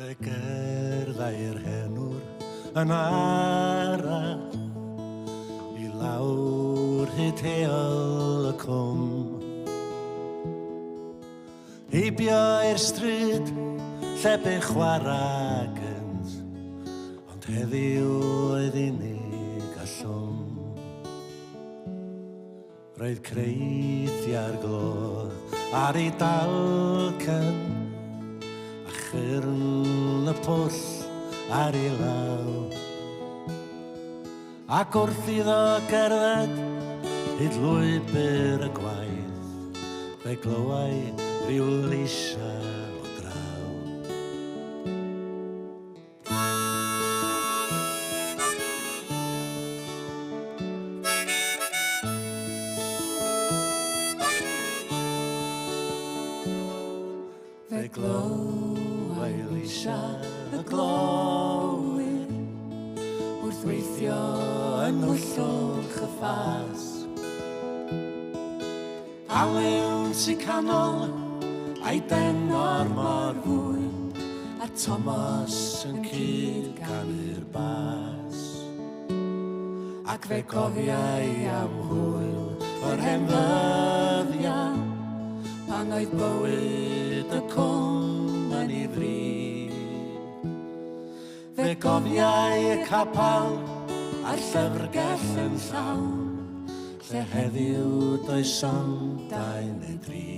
Fe gerddai'r henwr yn ara I lawr hyd heol y cwm. Heibio i'r stryd lle be chwaragans, ond heddiw oedd unig a llwm. Roedd creiddiau'r glodd ar ei dalcan, a chyrn y pwll ar ei law. Ac wrth iddo gerdded hyd lwybr y gwaith, fe glywai ryw leisia o draw. Fe glywai leisia y glywir wrth weithio yng ngwllwch y ffas. A mewn sy canol a'i denor mor fwy, a Thomas yn cyd gan i'r bas. Ac fe cofiau am hwyl o'r hen ddyddiau, pan oedd bywyd y cwm yn ei fri. Fe cofiau y capal a'r llyfrgell yn llawn, lle heddiw does ond dau neu dri.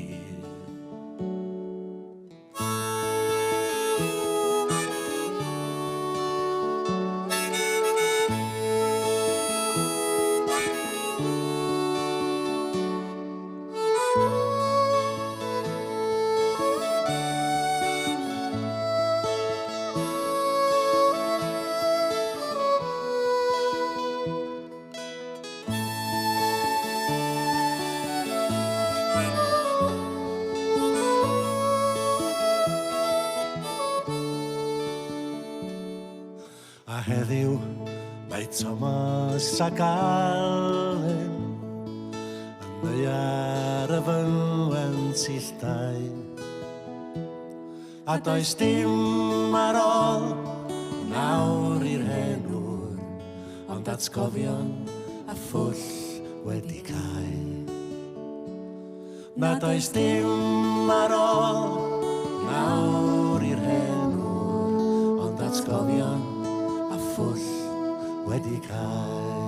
A heddiw mae Thomas ac Allen yn ddaear y fynwent i'll dau. A does dim ar ôl nawr i'r henwr, ond atgofion a phwll wedi cau. Na does dim ar ôl nawr i'r henwr, ond atgofion a phwll wedi cau.